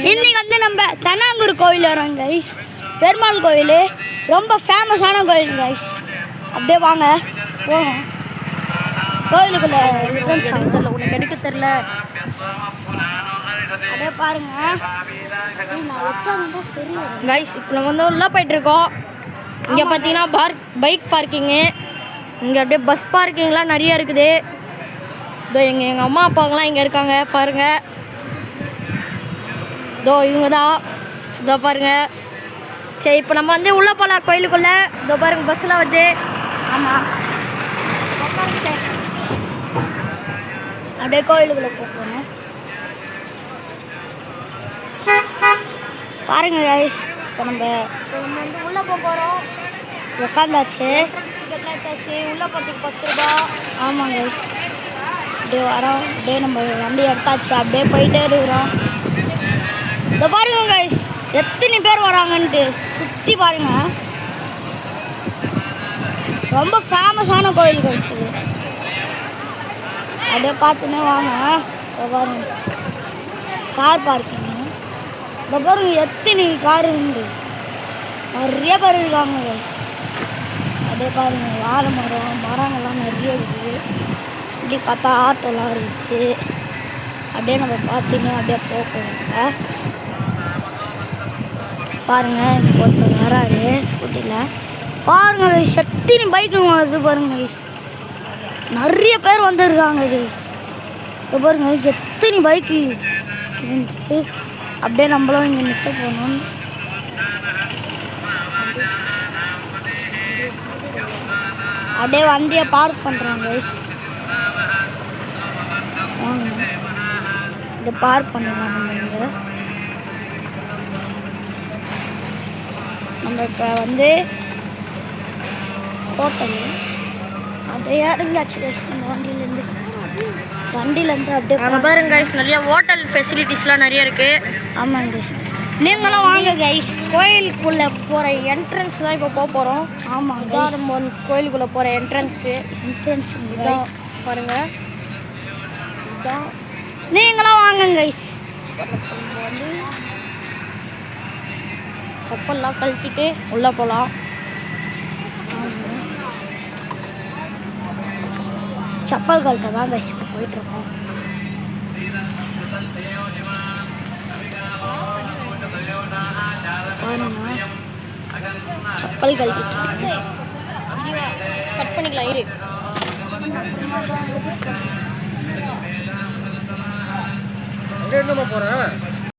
இன்னைக்கு வந்து நம்ம தெனாங்கூர் கோவில் வரோம் கைஸ். பெருமாள் கோவில் ரொம்ப ஃபேமஸான கோவில் கைஸ். அப்படியே வாங்க போகணும் கோவிலுக்குள்ள. தெரியல உனக்கு எடுக்க தெரியல, அப்படியே பாருங்க கைஸ். இப்போ நம்ம வந்து உள்ளே போயிட்டுருக்கோம். இங்கே பார்த்தீங்கன்னா பைக் பார்க்கிங்கு, இங்கே அப்படியே பஸ் பார்க்கிங்லாம் நிறைய இருக்குது. இதோ எங்கள் அம்மா அப்பாங்களாம் இங்கே இருக்காங்க பாருங்கள். இதோ இவங்க தான், இதோ பாருங்கள். சரி இப்போ நம்ம வந்து உள்ளே போகலாம் கோயிலுக்குள்ளே. இதோ பாருங்கள் பஸ்ஸில் வந்து. ஆமாம் சரி அப்படியே கோயிலுக்குள்ளே போகணும் பாருங்க கைஸ். இப்போ நம்ம வந்து உள்ளே போக போகிறோம். உட்காந்தாச்சு, டிக்கெட்லாம் எடுத்தாச்சு. உள்ளே போகிறதுக்கு 10 ரூபா. ஆமாம் கைஸ். அப்படியே வரோம், அப்படியே நம்ம வண்டி எடுத்தாச்சு, அப்படியே போயிட்டே இருக்கிறோம். இதை பாருங்க கைஸ் எத்தனை பேர் வராங்கன்ட்டு. சுற்றி பாருங்க, ரொம்ப ஃபேமஸான கோயில் கைஸ் இது. அப்படியே பார்த்துன்னே வாங்க. இதை பாருங்க கார் பார்க்கிங். இதை பாருங்க எத்தனை கார் உண்டு, நிறைய பேர் இருக்காங்க கைஸ். அப்படியே பாருங்க வாழை மரங்கள்லாம் நிறைய இருக்குது. இப்படி பார்த்தா ஆட்டோலாம் இருக்குது. அப்படியே நம்ம பார்த்துன்னு அப்படியே போக பாருங்க. ஒருத்தர் வராரு ஸ்கூட்டியில். பாருங்க கைஸ் எத்தனை பைக்குங்க வருது பாருங்க கைஸ். நிறைய பேர் வந்துருக்காங்க கைஸ். இப்போ பாருங்க எத்தனை பைக்கு இருந்து. அப்படியே நம்மளும் இங்கே நிற்க போகணும். அப்படியே வண்டியை பார்க் பண்ணுறாங்க கைஸ். வாங்க இதை பார்க் பண்ணலாம். நம்ம இப்போ வந்து ஹோட்டல் அப்படியே இறங்கியாச்சு கைஸ். நம்ம வண்டியிலேருந்து அப்படியே பாருங்க கைஸ். நிறைய ஹோட்டல் ஃபெசிலிட்டிஸ்லாம் நிறைய இருக்குது. ஆமாங்க கைஸ், நீங்களும் வாங்க கைஸ். கோயிலுக்குள்ளே போகிற என்ட்ரன்ஸ் தான் இப்போ போக போகிறோம். ஆமாம் இதான் நம்ம வந்து கோயிலுக்குள்ளே போகிற என்ட்ரன்ஸு இதான் பாருங்கள். இதான் நீங்களும் வாங்க கைஸ். வந்து செப்பல்லாம் கழட்டிட்டு உள்ளே போகலாம். செப்பல் கழட்ட தான் கைஸ் இப்போ போயிட்டுருக்கோம். பாருங்க செப்பல் கழட்டிட்டு கட் பண்ணிக்கலாம். இரு என்னமா போகிறேன்